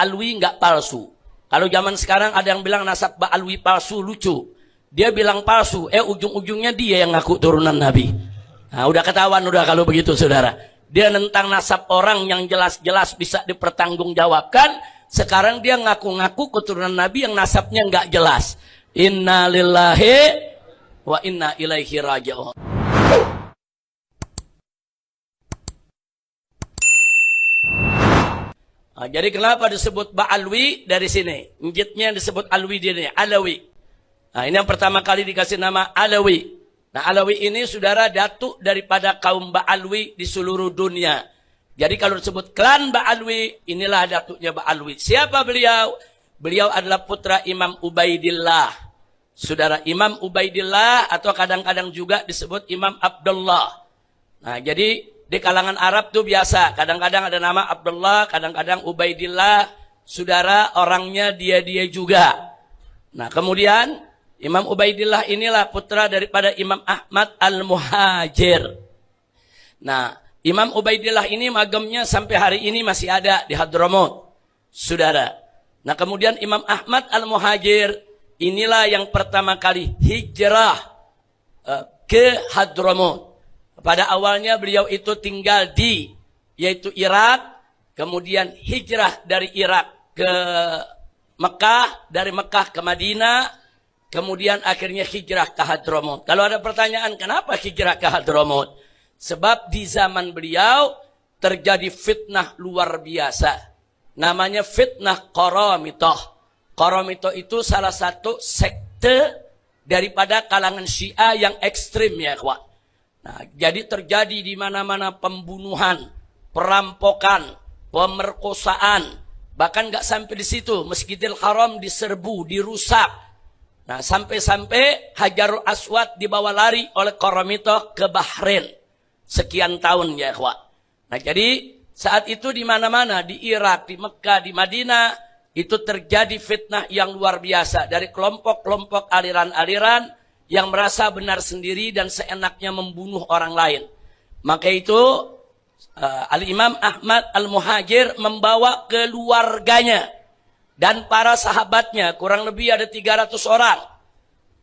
Ba'alwi nggak palsu. Kalau zaman sekarang ada yang bilang nasab Ba'alwi palsu, lucu. Dia bilang palsu, ujung-ujungnya dia yang ngaku turunan Nabi. Nah, udah ketahuan udah kalau begitu saudara. Dia nentang nasab orang yang jelas-jelas bisa dipertanggungjawabkan. Sekarang dia ngaku-ngaku keturunan Nabi yang nasabnya nggak jelas. Inna lillahi wa inna ilaihi raji'un. Nah, jadi kenapa disebut Ba'alwi dari sini? Njitnya disebut Alwi di sini, Alawi. Nah, ini yang pertama kali dikasih nama Alawi. Nah, Alawi ini saudara datuk daripada kaum Ba'alwi di seluruh dunia. Jadi kalau disebut klan Ba'alwi, inilah datuknya Ba'alwi. Siapa beliau? Beliau adalah putra Imam Ubaidillah. Saudara, Imam Ubaidillah atau kadang-kadang juga disebut Imam Abdullah. Nah, jadi di kalangan Arab tuh biasa. Kadang-kadang ada nama Abdullah, kadang-kadang Ubaidillah. Saudara, orangnya dia-dia juga. Nah, kemudian Imam Ubaidillah inilah putra daripada Imam Ahmad Al-Muhajir. Nah, Imam Ubaidillah ini magamnya sampai hari ini masih ada di Hadramaut. Saudara. Nah, kemudian Imam Ahmad Al-Muhajir inilah yang pertama kali hijrah ke Hadramaut. Pada awalnya beliau itu tinggal di yaitu Irak, kemudian hijrah dari Irak ke Mekah, dari Mekah ke Madinah, kemudian akhirnya hijrah ke Hadramaut. Kalau ada pertanyaan kenapa hijrah ke Hadramaut? Sebab di zaman beliau terjadi fitnah luar biasa. Namanya fitnah Qaramithah. Qaramithah itu salah satu sekte daripada kalangan Syiah yang ekstrim ya ikhwan. Nah, jadi terjadi di mana-mana pembunuhan, perampokan, pemerkosaan. Bahkan nggak sampai di situ, Masjidil Haram diserbu, dirusak. Nah, sampai-sampai Hajarul Aswad dibawa lari oleh Qaramithah ke Bahrain. Sekian tahun ya ikhwan. Nah, jadi saat itu di mana-mana, di Irak, di Mekah, di Madinah, itu terjadi fitnah yang luar biasa dari kelompok-kelompok aliran-aliran yang merasa benar sendiri dan seenaknya membunuh orang lain. Maka itu Al-Imam Ahmad Al-Muhajir membawa keluarganya dan para sahabatnya, kurang lebih ada 300 orang.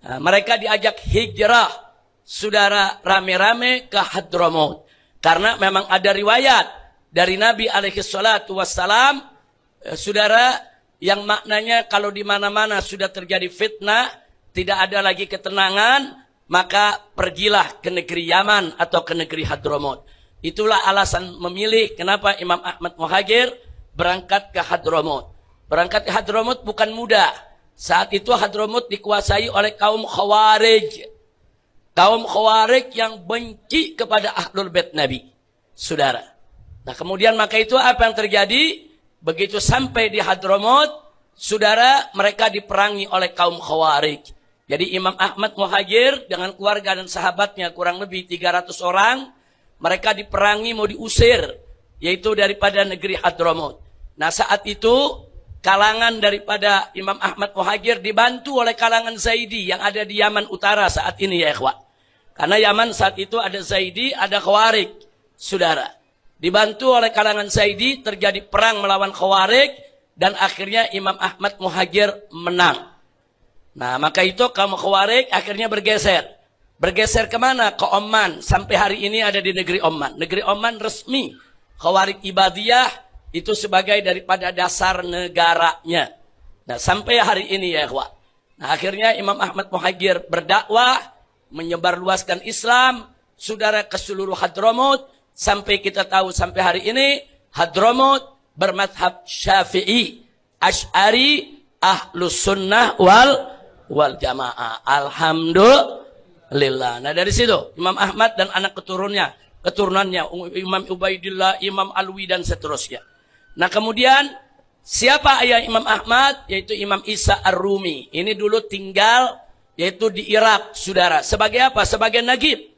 Nah, mereka diajak hijrah, saudara, rame-rame ke Hadramaut. Karena memang ada riwayat dari Nabi alaihi salatu wassalam, saudara, yang maknanya kalau di mana-mana sudah terjadi fitnah, tidak ada lagi ketenangan, maka pergilah ke negeri Yaman atau ke negeri Hadramaut. Itulah alasan memilih kenapa Imam Ahmad Muhajir berangkat ke Hadramaut. Berangkat ke Hadramaut bukan mudah. Saat itu Hadramaut dikuasai oleh kaum Khawarij. Kaum Khawarij yang benci kepada Ahlul Bait Nabi. Saudara. Nah, kemudian maka itu apa yang terjadi? Begitu sampai di Hadramaut, saudara, mereka diperangi oleh kaum Khawarij. Jadi Imam Ahmad Muhajir dengan keluarga dan sahabatnya kurang lebih 300 orang. Mereka diperangi mau diusir. Yaitu daripada negeri Hadramaut. Nah, saat itu kalangan daripada Imam Ahmad Muhajir dibantu oleh kalangan Zaidi yang ada di Yaman Utara saat ini ya ikhwan. Karena Yaman saat itu ada Zaidi, ada Khawarij. Saudara. Dibantu oleh kalangan Zaidi terjadi perang melawan Khawarij. Dan akhirnya Imam Ahmad Muhajir menang. Nah, maka itu kaum Khawarij akhirnya bergeser. Bergeser kemana? Ke Oman. Sampai hari ini ada di negeri Oman. Negeri Oman resmi. Khawarij Ibadiyah itu sebagai daripada dasar negaranya. Nah, sampai hari ini ya ikhwan. Nah, akhirnya Imam Ahmad Muhajir berdakwah, menyebarluaskan Islam, saudara, ke seluruh Hadramaut. Sampai kita tahu sampai hari ini, Hadramaut bermadhab Syafi'i, Asy'ari, Ahlus Sunnah wal Jamaah. Alhamdulillah. Nah, dari situ Imam Ahmad dan anak keturunannya Imam Ubaidillah, Imam Alwi dan seterusnya. Nah, kemudian siapa ayah Imam Ahmad? Yaitu Imam Isa Ar-Rumi. Ini dulu tinggal yaitu di Irak, saudara. Sebagai apa? Sebagai Nagib.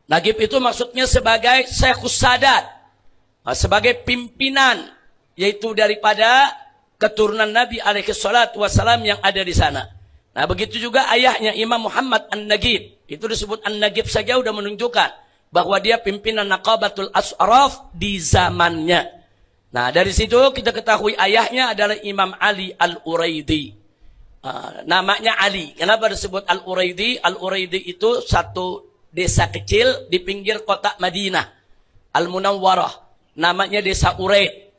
Nagib itu maksudnya sebagai Syekhus Sadat. Nah, sebagai pimpinan yaitu daripada keturunan Nabi alaihi salatu wassalam yang ada di sana. Nah, begitu juga ayahnya Imam Muhammad An-Nagib. Itu disebut An-Nagib saja sudah menunjukkan bahwa dia pimpinan Naqabatul As'raf di zamannya. Nah, dari situ kita ketahui ayahnya adalah Imam Ali Al-Uraidi. Namanya Ali. Kenapa disebut Al-Uraidi? Al-Uraidi itu satu desa kecil di pinggir kota Madinah. Al-Munawwarah. Namanya desa Uraid.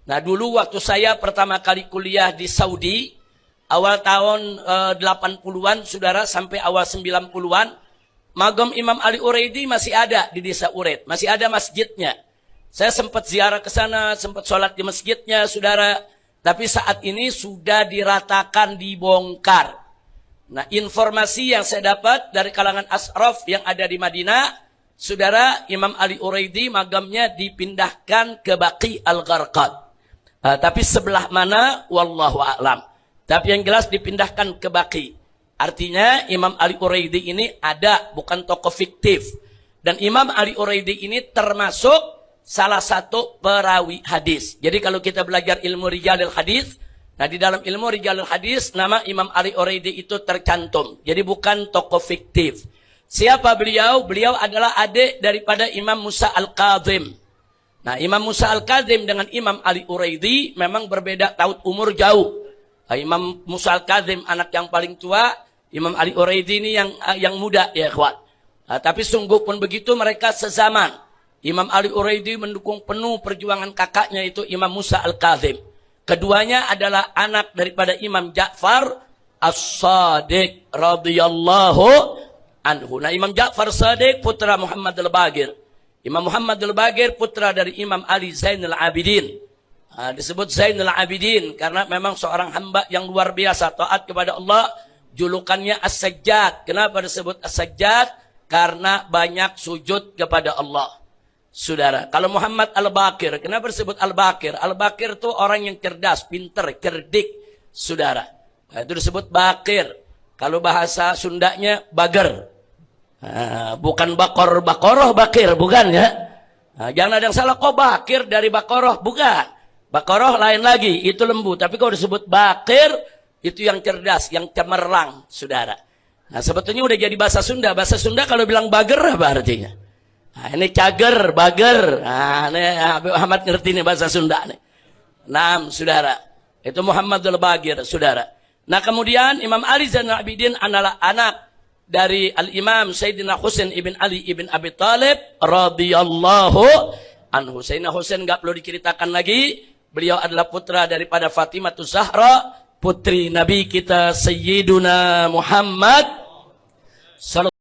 Nah, dulu waktu saya pertama kali kuliah di Saudi, awal tahun 80-an, saudara, sampai awal 90-an, Magam Imam Ali Uraidi masih ada di desa Uraid. Masih ada masjidnya. Saya sempat ziarah ke sana, sempat sholat di masjidnya, saudara. Tapi saat ini sudah diratakan, dibongkar. Nah, informasi yang saya dapat dari kalangan asraf yang ada di Madinah, saudara, Imam Ali Uraidi magamnya dipindahkan ke Baqi Al-Gharqad. Tapi sebelah mana, wallahu a'lam. Tapi yang jelas dipindahkan ke Baqi. Artinya Imam Ali Uraidi ini ada, bukan tokoh fiktif. Dan Imam Ali Uraidi ini termasuk salah satu perawi hadis. Jadi kalau kita belajar ilmu rijalil hadis, nah di dalam ilmu rijalil hadis nama Imam Ali Uraidi itu tercantum. Jadi bukan tokoh fiktif. Siapa beliau? Beliau adalah adik daripada Imam Musa Al-Kazim. Nah, Imam Musa Al-Kazim dengan Imam Ali Uraidi memang berbeda tahun umur jauh. Imam Musa Al-Kazim anak yang paling tua, Imam Ali Uraidi ini yang muda, ya ikhwan. Tapi sungguh pun begitu mereka sezaman. Imam Ali Uraidi mendukung penuh perjuangan kakaknya itu Imam Musa Al-Kazim. Keduanya adalah anak daripada Imam Ja'far As-Sadiq radhiyallahu anhu. Nah, Imam Ja'far Sadiq putra Muhammad Al-Baqir. Imam Muhammad Al-Baqir putra dari Imam Ali Zainal Abidin. Disebut Zainal Abidin karena memang seorang hamba yang luar biasa taat kepada Allah. Julukannya As-Sajjad. Kenapa disebut As-Sajjad? Karena banyak sujud kepada Allah. Saudara, kalau Muhammad Al-Baqir, kenapa disebut Al-Baqir? Al-Baqir itu orang yang cerdas, pinter, cerdik, saudara. Nah, itu disebut Baqir. Kalau bahasa Sundanya, Bager. Bukan Bakoroh, Bakir, bukan ya. Jangan ada yang salah, kok Bakir dari Bakoroh, bukan. Bakoroh lain lagi, itu lembu. Tapi kalau disebut Baqir, itu yang cerdas, yang cemerlang, saudara. Nah, sebetulnya udah jadi bahasa Sunda. Bahasa Sunda kalau bilang Bager, apa artinya? Nah, ini cager, bager. Nah, ini Habib Ahmad ngerti nih bahasa Sunda nih. Nah, saudara. Itu Muhammad Al-Baqir, saudara. Nah, kemudian Imam Ali Zainal Abidin adalah anak dari Al-Imam Sayyidina Husain ibn Ali ibn Abi Talib radhiyallahu anhu. Sayyidina Husain enggak perlu diceritakan lagi. Beliau adalah putra daripada Fatimah Zahra, putri Nabi kita Sayyiduna Muhammad